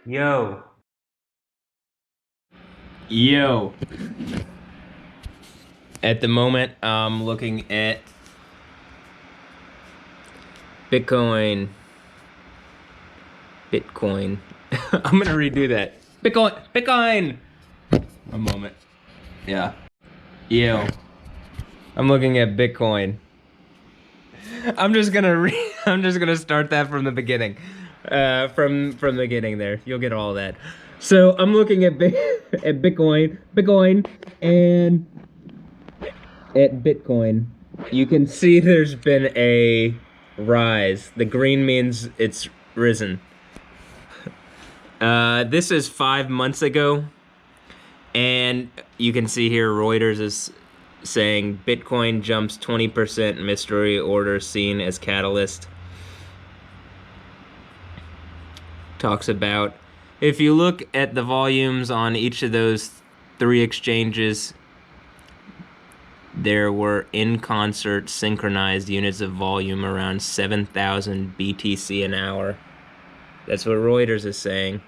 Yo. Yo. At the moment, I'm looking at Bitcoin. Bitcoin. I'm gonna redo that. Bitcoin. Bitcoin. A moment. Yeah. Yo. I'm looking at Bitcoin. I'm just gonna start that from the beginning. From the beginning there. You'll get all that. So I'm looking at at Bitcoin, and at Bitcoin. You can see there's been a rise. The green means it's risen. This is 5 months ago, and you can see here Reuters is saying Bitcoin jumps 20%, mystery order seen as catalyst. Talks about, if you look at the volumes on each of those three exchanges, there were in concert synchronized units of volume around 7,000 BTC an hour. That's what Reuters is saying.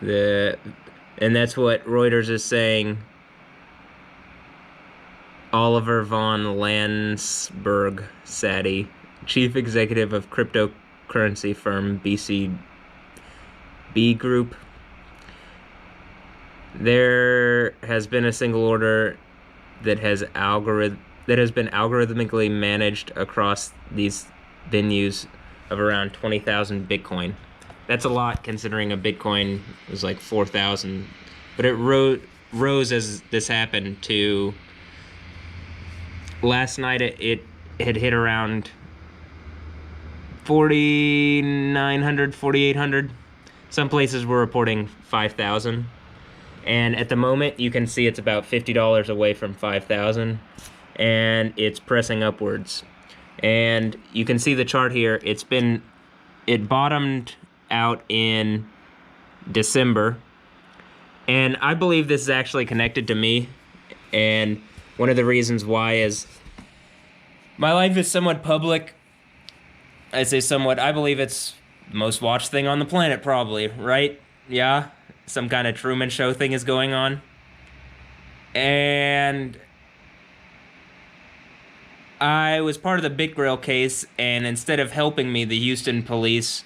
And that's what Reuters is saying. Oliver von Landsberg Sadi, chief executive of cryptocurrency firm BCB Group. There has been a single order that has been algorithmically managed across these venues of around 20,000 Bitcoin. That's a lot considering a Bitcoin was like 4,000, but it rose as this happened to. Last night it had hit around 4,900, 4,800. Some places were reporting 5,000. And at the moment, you can see it's about $50 away from 5,000, and it's pressing upwards. And you can see the chart here. It bottomed out in December, and I believe this is actually connected to me. And one of the reasons why is my life is somewhat public. I say somewhat. I believe it's the most watched thing on the planet, probably, right? Yeah. Some kind of Truman Show thing is going on. And I was part of the BitGrill case, and instead of helping me, the Houston police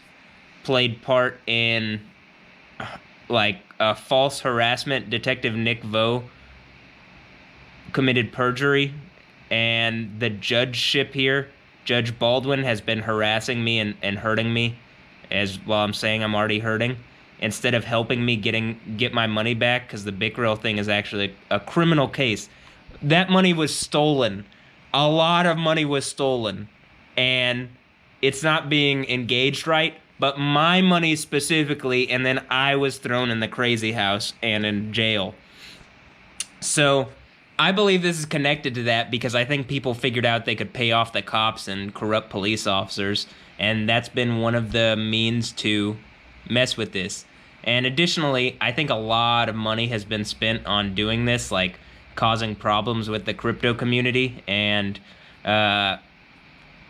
played part in, like, a false harassment. Detective Nick Vo committed perjury, and the judgeship here, Judge Baldwin, has been harassing me and hurting me, as while I'm saying I'm already hurting, instead of helping me get my money back, because the BitGrill thing is actually a criminal case. That money was stolen. A lot of money was stolen, and it's not being engaged right, but my money specifically, and then I was thrown in the crazy house and in jail. So I believe this is connected to that, because I think people figured out they could pay off the cops and corrupt police officers, and that's been one of the means to mess with this. And additionally, I think a lot of money has been spent on doing this, like causing problems with the crypto community. And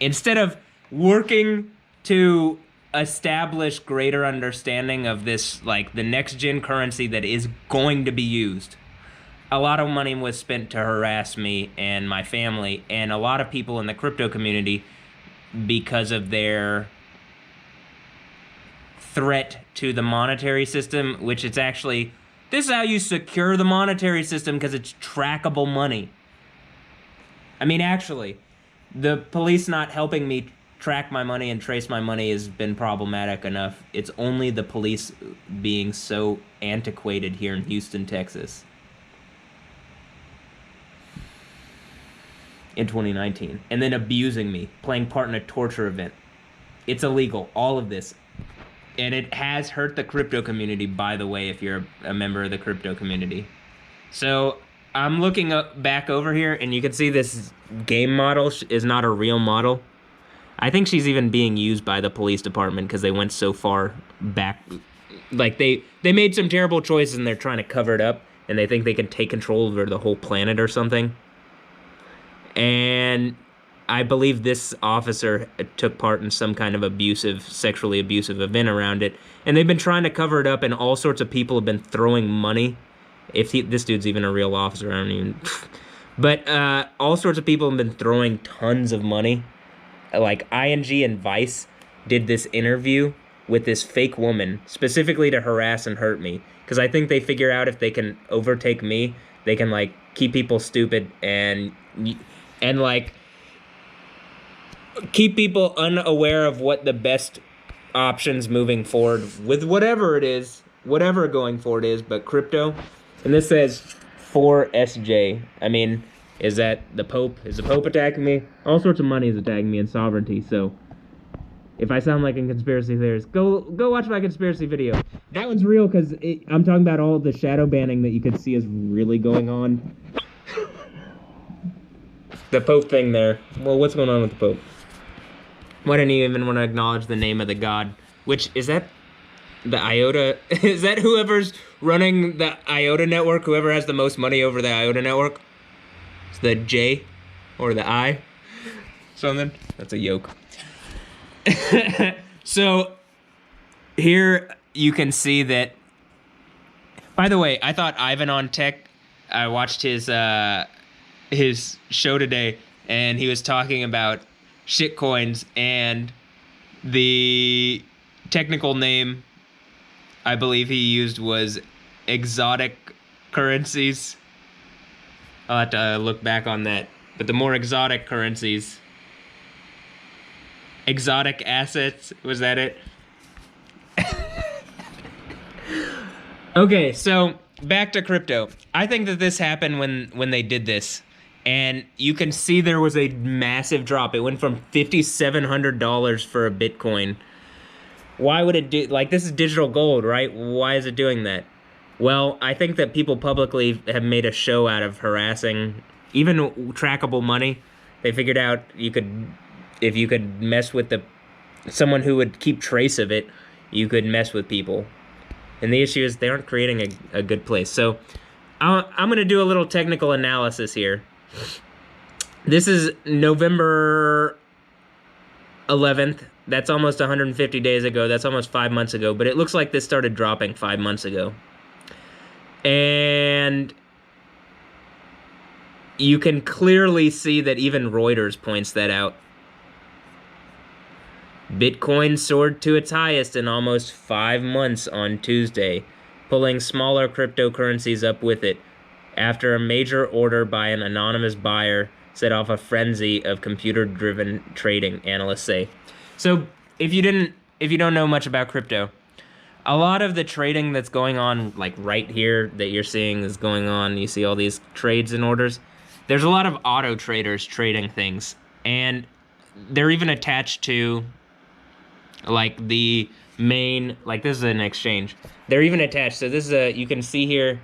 instead of working to establish greater understanding of this, like the next gen currency that is going to be used, a lot of money was spent to harass me and my family and a lot of people in the crypto community because of their threat to the monetary system, which it's actually, this is how you secure the monetary system, because it's trackable money. I mean, actually, the police not helping me track my money and trace my money has been problematic enough. It's only the police being so antiquated here in Houston, Texas in 2019, and then abusing me, playing part in a torture event. It's illegal, all of this. And it has hurt the crypto community, by the way, if you're a member of the crypto community. So I'm looking back over here, and you can see this game model is not a real model. I think she's even being used by the police department because they went so far back. Like, they made some terrible choices, and they're trying to cover it up, and they think they can take control over the whole planet or something. And I believe this officer took part in some kind of sexually abusive event around it, and they've been trying to cover it up, and all sorts of people have been throwing money. This dude's even a real officer, I don't even. But all sorts of people have been throwing tons of money. Like ING and Vice did this interview with this fake woman specifically to harass and hurt me, because I think they figure out if they can overtake me, they can like keep people stupid and like keep people unaware of what the best options moving forward with whatever it is, whatever going forward is, but crypto. And this says 4SJ. I mean, is that the Pope? Is the Pope attacking me? All sorts of money is attacking me and sovereignty, so if I sound like a conspiracy theorist, go watch my conspiracy video. That one's real because I'm talking about all the shadow banning that you could see is really going on. The Pope thing there. Well, what's going on with the Pope? Why didn't you even want to acknowledge the name of the god? Which, is that the IOTA? Is that whoever's running the IOTA network? Whoever has the most money over the IOTA network? It's the J or the I? Something? That's a yoke. So here you can see that. By the way, I thought Ivan on Tech, I watched his show today, and he was talking about shitcoins, and the technical name I believe he used was exotic currencies. I'll have to look back on that. But the more exotic currencies, exotic assets, was that it? Okay, so back to crypto. I think that this happened when they did this, and you can see there was a massive drop. It went from $5,700 for a Bitcoin. Why would it do, like, this is digital gold, right? Why is it doing that? Well, I think that people publicly have made a show out of harassing even trackable money. They figured out if you could mess with someone who would keep trace of it, you could mess with people. And the issue is they aren't creating a good place. So I'm going to do a little technical analysis here. This is November 11th. That's almost 150 days ago. That's almost 5 months ago. But it looks like this started dropping 5 months ago. And you can clearly see that even Reuters points that out. Bitcoin soared to its highest in almost 5 months on Tuesday, pulling smaller cryptocurrencies up with it, after a major order by an anonymous buyer set off a frenzy of computer-driven trading, analysts say. So, if you don't know much about crypto, a lot of the trading that's going on, like right here that you're seeing is going on, you see all these trades and orders, there's a lot of auto traders trading things, and they're even attached to like the main, like this is an exchange. They're even attached. So this is you can see here,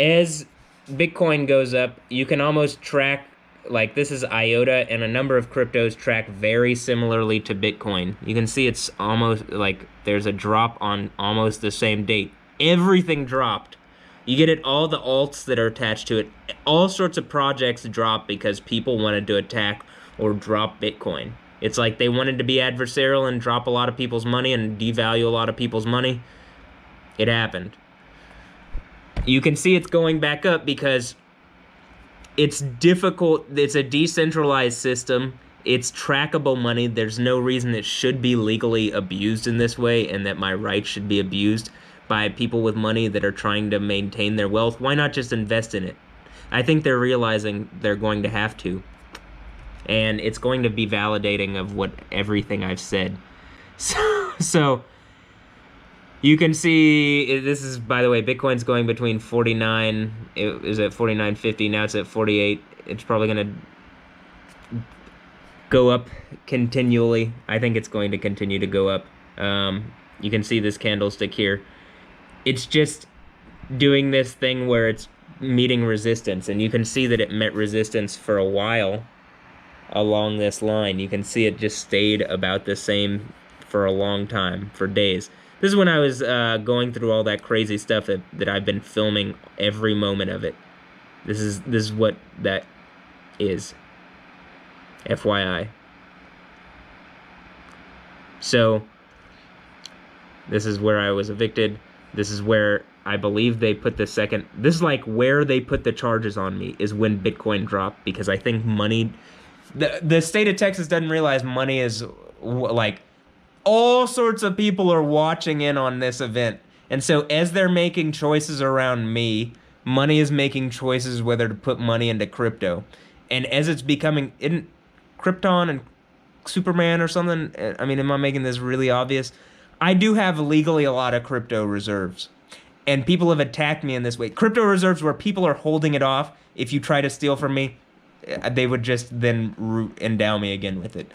as Bitcoin goes up, you can almost track, like this is IOTA, and a number of cryptos track very similarly to Bitcoin. You can see it's almost like there's a drop on almost the same date. Everything dropped. You get it, all the alts that are attached to it. All sorts of projects drop because people wanted to attack or drop Bitcoin. It's like they wanted to be adversarial and drop a lot of people's money and devalue a lot of people's money. It happened. You can see it's going back up because it's difficult. It's a decentralized system. It's trackable money. There's no reason it should be legally abused in this way, and that my rights should be abused by people with money that are trying to maintain their wealth. Why not just invest in it? I think they're realizing they're going to have to. And it's going to be validating of everything I've said. So you can see, this is, by the way, Bitcoin's going between 49, it was at 49.50, now it's at 48. It's probably going to go up continually. I think it's going to continue to go up. You can see this candlestick here. It's just doing this thing where it's meeting resistance, and you can see that it met resistance for a while. Along this line, you can see it just stayed about the same for a long time, for days. This is when I was going through all that crazy stuff that I've been filming every moment of it. This is what that is. FYI. So, this is where I was evicted. This is where I believe they put the second. This is like where they put the charges on me is when Bitcoin dropped, because I think money. The state of Texas doesn't realize money is like all sorts of people are watching in on this event. And so as they're making choices around me, money is making choices whether to put money into crypto. And as it's becoming in Krypton and Superman or something, I mean, am I making this really obvious? I do have legally a lot of crypto reserves. And people have attacked me in this way. Crypto reserves where people are holding it off. If you try to steal from me, they would just then endow me again with it.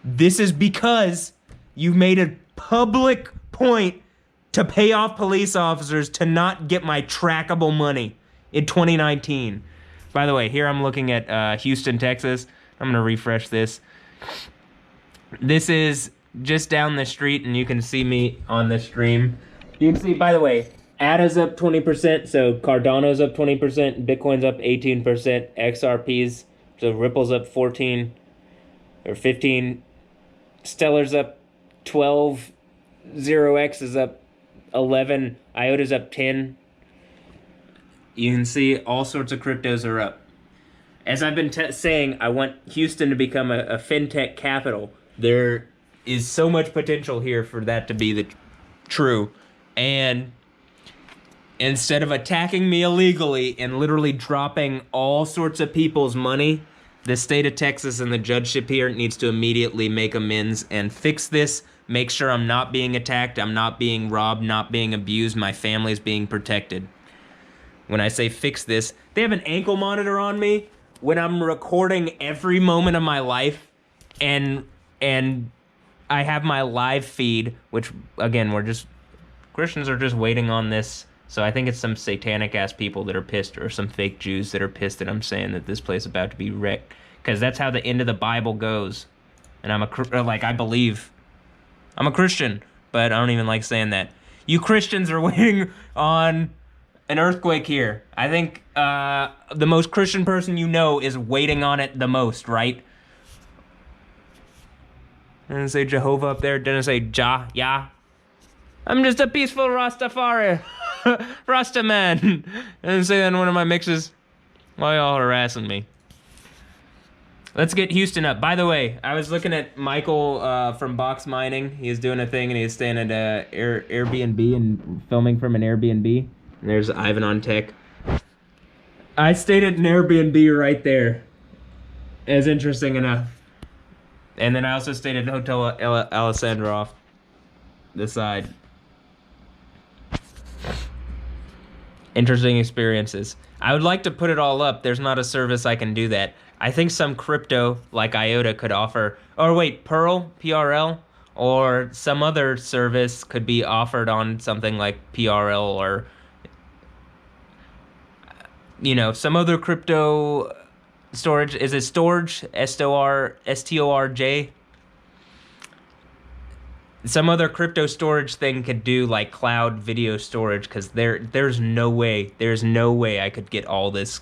This is because you made a public point to pay off police officers to not get my trackable money in 2019. By the way, here I'm looking at Houston, Texas. I'm going to refresh this. This is just down the street, and you can see me on the stream. You can see, by the way, ADA's up 20%, so Cardano's up 20%, Bitcoin's up 18%, XRP's, so Ripple's up 14 or 15, Stellar's up 12, 0x is up 11, IOTA's up 10. You can see all sorts of cryptos are up. As I've been saying, I want Houston to become a fintech capital. There is so much potential here for that to be true. And instead of attacking me illegally and literally dropping all sorts of people's money, the state of Texas and the judgeship here needs to immediately make amends and fix this. Make sure I'm not being attacked, I'm not being robbed, not being abused, my family's being protected. When I say fix this, they have an ankle monitor on me when I'm recording every moment of my life, and I have my live feed, which again, Christians are just waiting on this. So I think it's some satanic ass people that are pissed, or some fake Jews that are pissed that I'm saying that this place is about to be wrecked, because that's how the end of the Bible goes. And I believe I'm a Christian, but I don't even like saying that. You Christians are waiting on an earthquake here. I think the most Christian person you know is waiting on it the most, right? Didn't it say Jehovah up there? Didn't it say Yah? I'm just a peaceful Rastafari. Rasta man. Didn't say that in one of my mixes. Why y'all harassing me? Let's get Houston up. By the way, I was looking at Michael from Box Mining. He was doing a thing, and he was staying at Airbnb and filming from an Airbnb. And there's Ivan on Tech. I stayed at an Airbnb right there. It's interesting enough. And then I also stayed at Hotel Alessandra off the side. Interesting experiences. I would like to put it all up. There's not a service I can do that. I think some crypto like IOTA could offer, or wait, Pearl, PRL, or some other service could be offered on something like PRL, or some other crypto storage. Is it storage? STORJ? Some other crypto storage thing could do like cloud video storage, because there's no way I could get all this.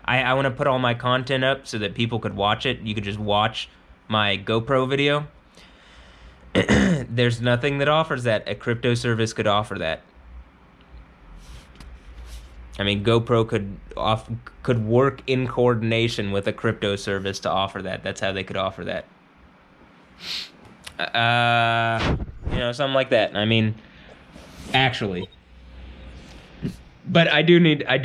I want to put all my content up so that people could watch it. You could just watch my GoPro video. There's nothing that offers that. A crypto service could offer that. I mean, GoPro could work in coordination with a crypto service to offer that. That's how they could offer that. Something like that. I mean, actually. But I do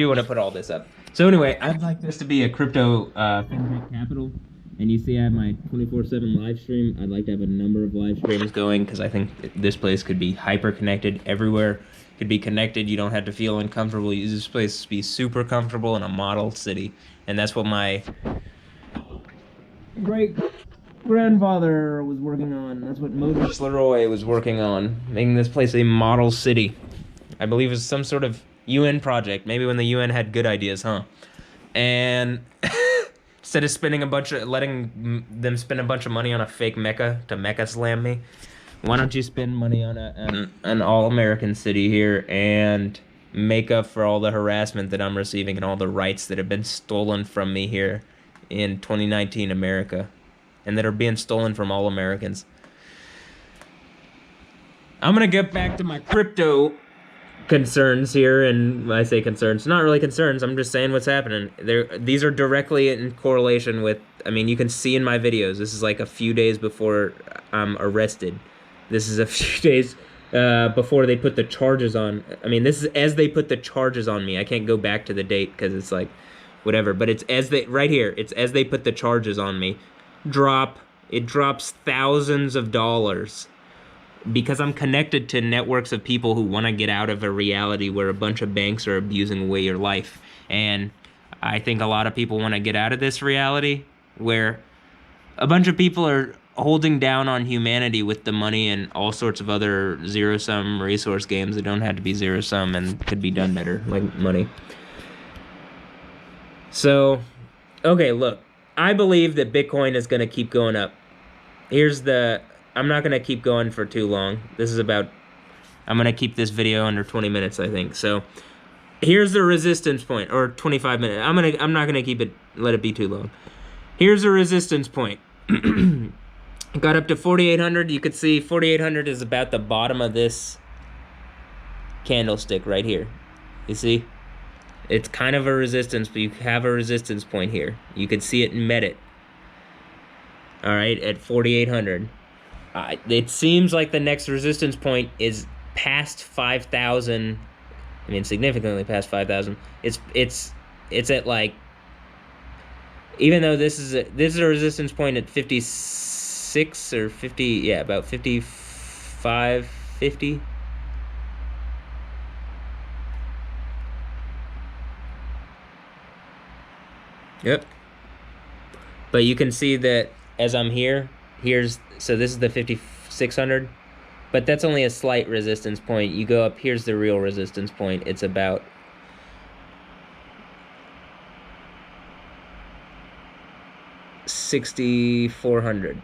want to put all this up. So anyway, I'd like this to be a crypto fintech capital. And you see I have my 24/7 live stream. I'd like to have a number of live streams going, because I think this place could be hyper connected everywhere. Could be connected. You don't have to feel uncomfortable. This place to be super comfortable in a model city. And that's what my great grandfather was working on. That's what Moses Leroy was working on, making this place a model city. I believe it's some sort of UN project, maybe when the UN had good ideas, huh? And instead of letting them spend a bunch of money on a fake Mecca to Mecca slam me, why don't you spend money on an all-American city here and make up for all the harassment that I'm receiving and all the rights that have been stolen from me here in 2019 America, and that are being stolen from all Americans. I'm gonna get back to my crypto concerns here, and when I say concerns, not really concerns, I'm just saying what's happening. These are directly in correlation with, I mean, you can see in my videos, this is like a few days before I'm arrested. This is a few days before they put the charges on. I mean, this is as they put the charges on me. I can't go back to the date because it's like, whatever, but it's as they, right here, it's as they put the charges on me. It drops thousands of dollars. Because I'm connected to networks of people who want to get out of a reality where a bunch of banks are abusing away your life. And I think a lot of people want to get out of this reality where a bunch of people are holding down on humanity with the money and all sorts of other zero-sum resource games that don't have to be zero-sum and could be done better, like money. So, okay, look. I believe that Bitcoin is going to keep going up. I'm not going to keep going for too long. I'm going to keep this video under 20 minutes, I think. So, here's the resistance point, or 25 minutes. I'm not going to let it be too long. Here's the resistance point. Got up to 4,800. You could see 4,800 is about the bottom of this candlestick right here. You see? It's kind of a resistance, but you have a resistance point here. You could see it and met it. All right, at 4,800. It seems like the next resistance point is past 5,000. I mean, significantly past 5,000. It's at like, even though this is a resistance point at 56 or 50, yeah, about 55, 50. Yep. But you can see that as I'm here, so this is the 5,600, but that's only a slight resistance point. You go up, here's the real resistance point. It's about 6,400.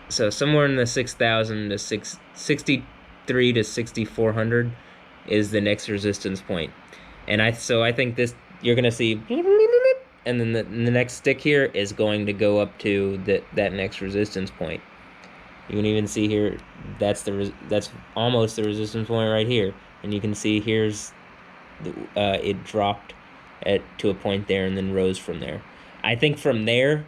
So somewhere in the 6,000 to 63 to 6,400 is the next resistance point. And I think this, you're gonna see, and then the next stick here is going to go up to that next resistance point. You can even see here, that's almost the resistance point right here, and you can see here's it dropped to a point there and then rose from there. I think from there,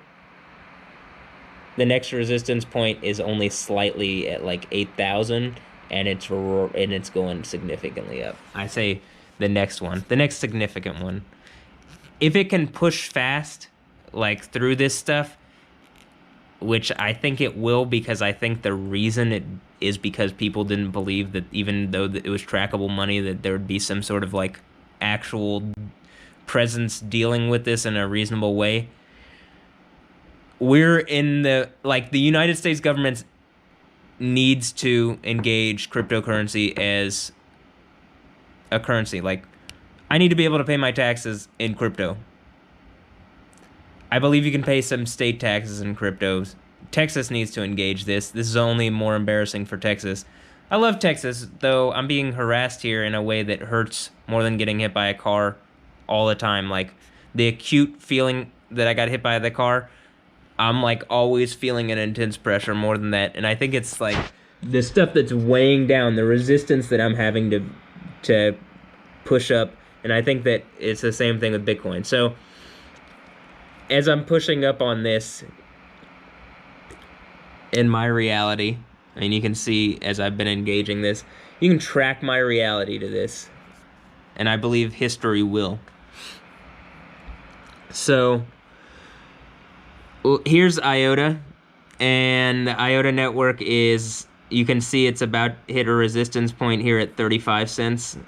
the next resistance point is only slightly at like 8,000, and it's going significantly up. I say the next significant one. If it can push fast, like through this stuff, which I think it will, because I think the reason it is because people didn't believe that even though it was trackable money, that there would be some sort of like actual presence dealing with this in a reasonable way. We're in the United States government needs to engage cryptocurrency as a currency. Like, I need to be able to pay my taxes in crypto. I believe you can pay some state taxes in cryptos. Texas needs to engage this. This is only more embarrassing for Texas. I love Texas, though I'm being harassed here in a way that hurts more than getting hit by a car all the time. Like, the acute feeling that I got hit by the car, I'm like always feeling an intense pressure more than that. And I think it's like the stuff that's weighing down, the resistance that I'm having to push up. And I think that it's the same thing with Bitcoin. So as I'm pushing up on this in my reality, and you can see as I've been engaging this, you can track my reality to this. And I believe history will. So here's IOTA. And the IOTA network is, you can see it's about hit a resistance point here at 35 cents.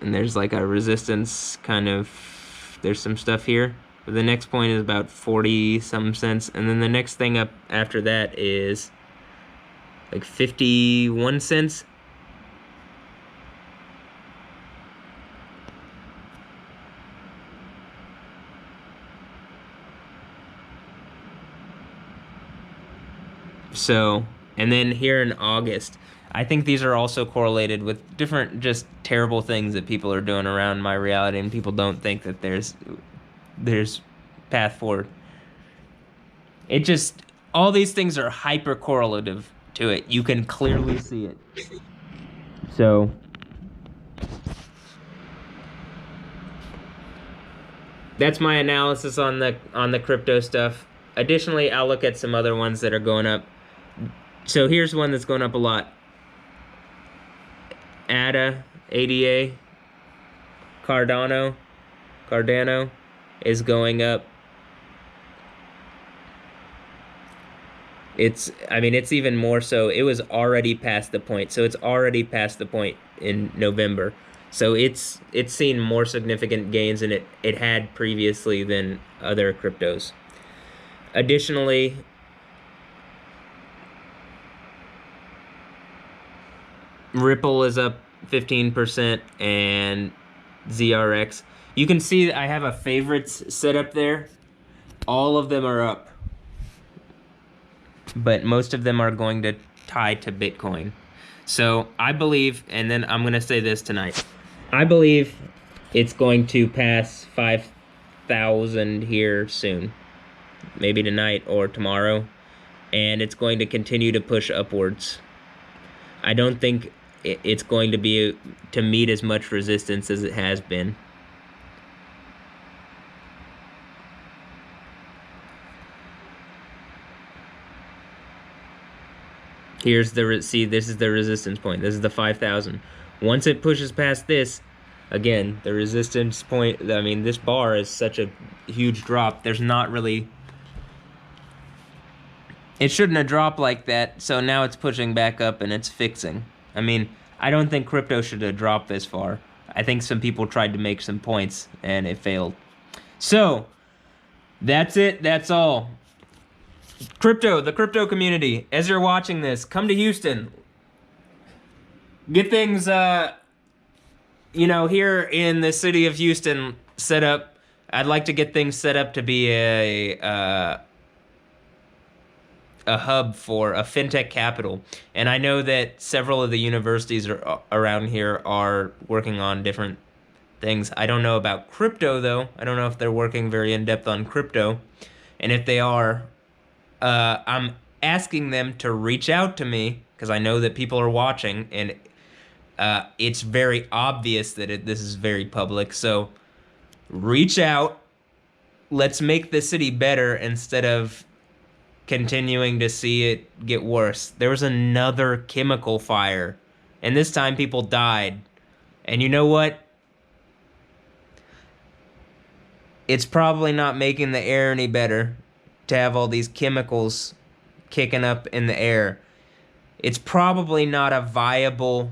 And there's like a resistance kind of, there's some stuff here. But the next point is about 40-something cents. And then the next thing up after that is like 51 cents. So, and then here in August, I think these are also correlated with different just terrible things that people are doing around my reality, and people don't think that there's path forward. It just, all these things are hyper correlative to it. You can clearly see it. So that's my analysis on the crypto stuff. Additionally, I'll look at some other ones that are going up. So here's one that's going up a lot. ADA, Cardano is going up. It's even more so. It was already past the point. So it's already past the point in November. So it's seen more significant gains than it had previously than other cryptos. Additionally, Ripple is up 15% and ZRX. You can see I have a favorites set up there. All of them are up. But most of them are going to tie to Bitcoin. So I believe, and then I'm going to say this tonight, I believe it's going to pass 5,000 here soon. Maybe tonight or tomorrow. And it's going to continue to push upwards. I don't think it's going to be to meet as much resistance as it has been. Here's the, see, this is the resistance point. This is the 5,000. Once it pushes past this, again, the resistance point, I mean, this bar is such a huge drop. There's not really, it shouldn't have dropped like that, so now it's pushing back up and it's fixing. I mean, I don't think crypto should have dropped this far. I think some people tried to make some points and it failed. So, that's it. That's all. The crypto community, as you're watching this, come to Houston. Get things, here in the city of Houston set up. I'd like to get things set up to be a hub for a fintech capital. And I know that several of the universities around here are working on different things. I don't know about crypto, though. I don't know if they're working very in-depth on crypto. And if they are, I'm asking them to reach out to me, because I know that people are watching, and it's very obvious that this is very public. So reach out. Let's make the city better instead of continuing to see it get worse. There was another chemical fire, and this time people died. And you know what? It's probably not making the air any better to have all these chemicals kicking up in the air. It's probably not a viable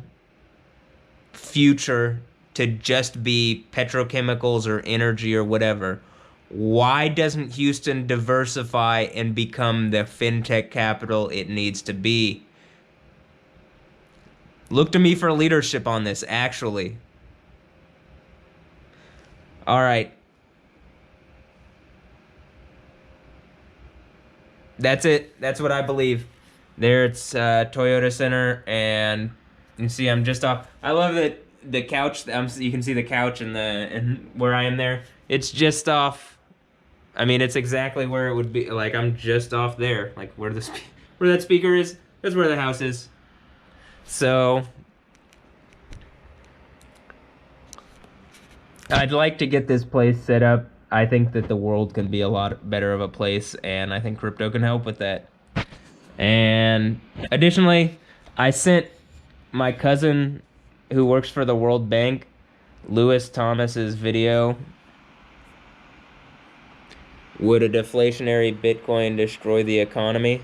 future to just be petrochemicals or energy or whatever. Why doesn't Houston diversify and become the fintech capital it needs to be? Look to me for leadership on this, actually. All right. That's it. That's what I believe. There it's Toyota Center, and you see I'm just off. I love that the couch. You can see the couch and where I am there. It's just off. I mean, it's exactly where it would be. Like, I'm just off there, like where that speaker is. That's where the house is. So I'd like to get this place set up. I think that the world can be a lot better of a place, and I think crypto can help with that. And additionally, I sent my cousin who works for the World Bank, Lewis Thomas's video. Would a deflationary Bitcoin destroy the economy?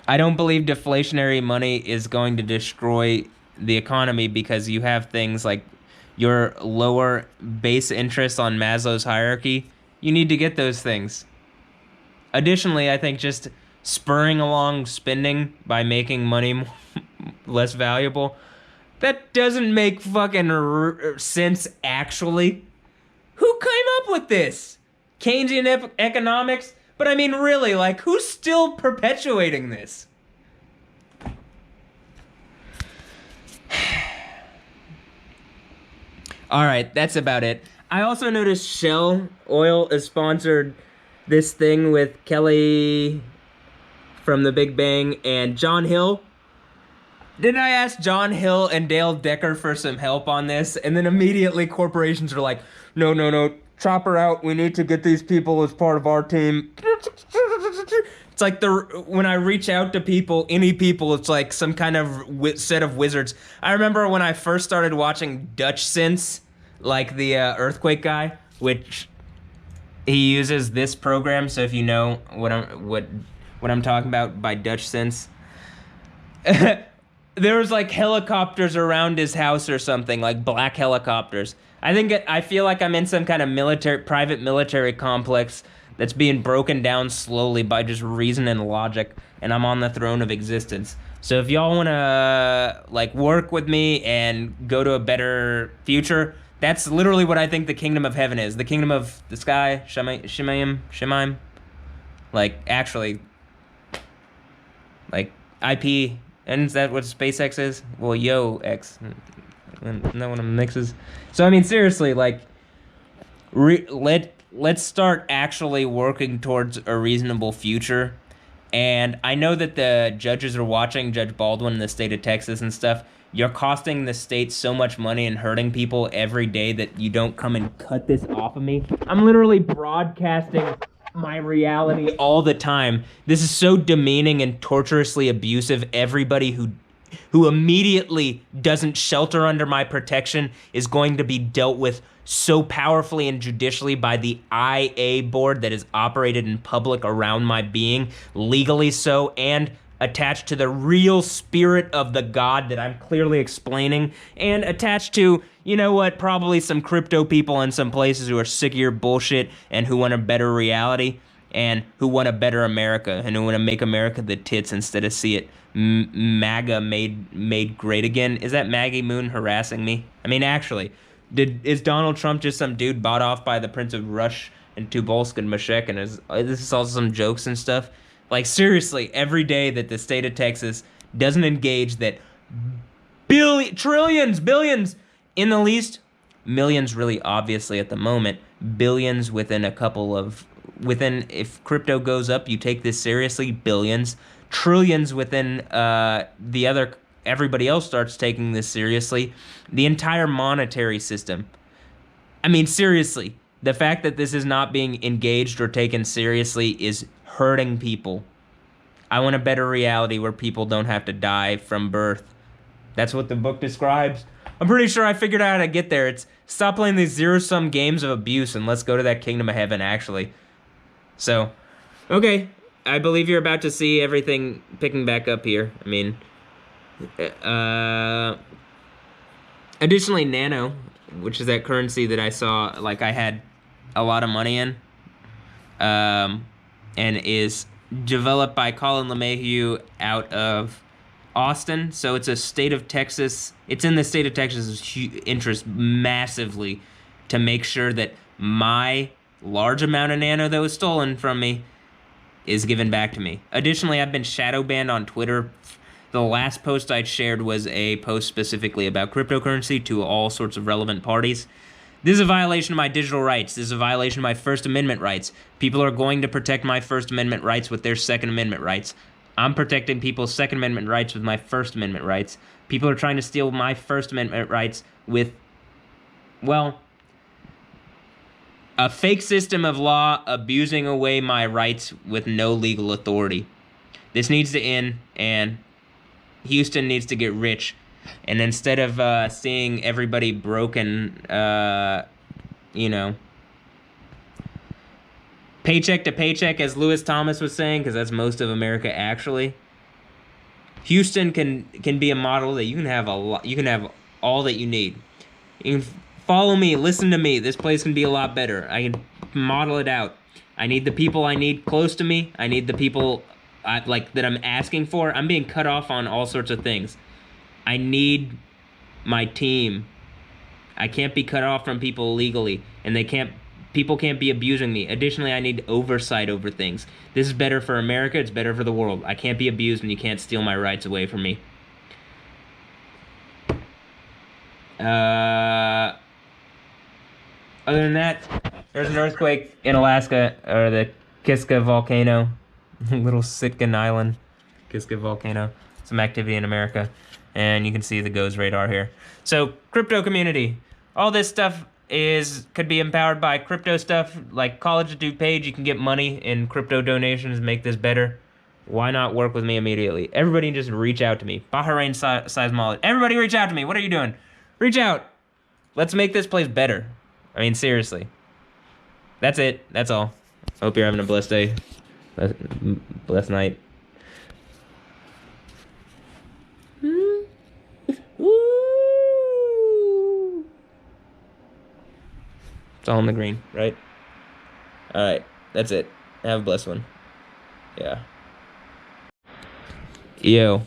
I don't believe deflationary money is going to destroy the economy, because you have things like your lower base interest on Maslow's hierarchy. You need to get those things. Additionally, I think just spurring along spending by making money less valuable, that doesn't make fucking sense, actually. Who came up with this? Keynesian economics? But I mean, really, like, who's still perpetuating this? All right, that's about it. I also noticed Shell Oil is sponsored this thing with Kelly from The Big Bang and John Hill. Didn't I ask John Hill and Dale Decker for some help on this? And then immediately corporations are like, no, no, no, chop her out. We need to get these people as part of our team. It's like when I reach out to people, any people, it's like some kind of set of wizards. I remember when I first started watching Dutch Sense, like the earthquake guy, which he uses this program. So if you know what I'm talking about by Dutch Sense. There was like helicopters around his house or something, like black helicopters. I feel like I'm in some kind of private military complex that's being broken down slowly by just reason and logic, and I'm on the throne of existence. So if y'all want to like work with me and go to a better future, that's literally what I think the kingdom of heaven is. The kingdom of the sky, Shemaim. Like actually, like IP. And is that what SpaceX is? Well, X. Isn't that one of them mixes? So, I mean, seriously, like, let's start actually working towards a reasonable future. And I know that the judges are watching, Judge Baldwin in the state of Texas and stuff. You're costing the state so much money and hurting people every day that you don't come and cut this off of me. I'm literally broadcasting my reality all the time. This is so demeaning and torturously abusive. Everybody who immediately doesn't shelter under my protection is going to be dealt with so powerfully and judicially by the IA board that is operated in public around my being, legally so, and attached to the real spirit of the God that I'm clearly explaining, and attached to, you know what, probably some crypto people in some places who are sick of your bullshit and who want a better reality and who want a better America and who want to make America the tits instead of see it MAGA made great again. Is that Maggie Moon harassing me? I mean, actually, is Donald Trump just some dude bought off by the Prince of Rush and Tobolsk and Mashek, and this is also some jokes and stuff? Like, seriously, every day that the state of Texas doesn't engage that trillions, billions, in the least, millions really obviously at the moment, billions within if crypto goes up, you take this seriously, billions, trillions within everybody else starts taking this seriously, the entire monetary system. I mean, seriously, the fact that this is not being engaged or taken seriously is hurting people. I want a better reality where people don't have to die from birth. That's what the book describes. I'm pretty sure I figured out how to get there. It's stop playing these zero-sum games of abuse and let's go to that kingdom of heaven, actually. So, okay. I believe you're about to see everything picking back up here. I mean, additionally, Nano, which is that currency that I saw, like, I had a lot of money in, and is developed by Colin LeMahieu out of Austin. So it's a state of Texas. It's in the state of Texas's interest massively to make sure that my large amount of Nano that was stolen from me is given back to me. Additionally, I've been shadow banned on Twitter. The last post I shared was a post specifically about cryptocurrency to all sorts of relevant parties. This is a violation of my digital rights. This is a violation of my First Amendment rights. People are going to protect my First Amendment rights with their Second Amendment rights. I'm protecting people's Second Amendment rights with my First Amendment rights. People are trying to steal my First Amendment rights with, well, a fake system of law abusing away my rights with no legal authority. This needs to end, and Houston needs to get rich. And instead of seeing everybody broken, paycheck to paycheck, as Lewis Thomas was saying, because that's most of America actually, Houston can be a model that you can have you can have all that you need. You can follow me, listen to me. This place can be a lot better. I can model it out. I need the people I need close to me. I need the people that I'm asking for. I'm being cut off on all sorts of things. I need my team. I can't be cut off from people legally, and people can't be abusing me. Additionally, I need oversight over things. This is better for America, it's better for the world. I can't be abused, and you can't steal my rights away from me. Other than that, there's an earthquake in Alaska, or the Kiska volcano, little Sitkin Island, Kiska volcano. Some activity in America, and you can see the GOES radar here. So, crypto community, all this stuff could be empowered by crypto stuff, like College Dude page. You can get money in crypto donations, make this better. Why not work with me immediately? Everybody just reach out to me. Bahrain seismology. Everybody reach out to me. What are you doing? Reach out. Let's make this place better. I mean, seriously. That's it. That's all. Hope you're having a blessed day. Blessed night. It's all in the green, right? Alright. That's it. Have a blessed one. Yeah. Yo.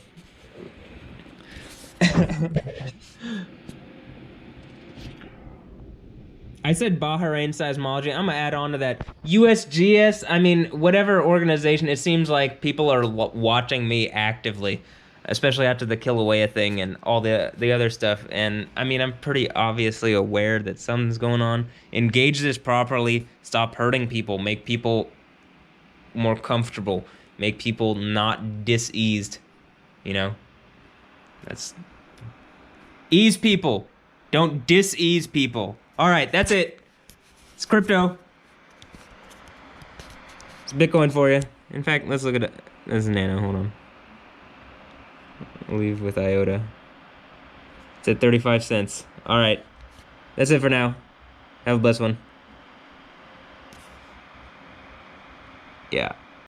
I said Bahrain seismology. I'm gonna add on to that. USGS, I mean, whatever organization, it seems like people are watching me actively, especially after the Kilauea thing and all the other stuff. And I mean, I'm pretty obviously aware that something's going on. Engage this properly. Stop hurting people. Make people more comfortable. Make people not diseased. You know? That's... Ease people. Don't dis-ease people. All right, that's it. It's crypto. It's Bitcoin for you. In fact, let's look at it. This is Nano. Hold on. I'll leave with IOTA. It's at 35 cents. All right. That's it for now. Have a blessed one. Yeah.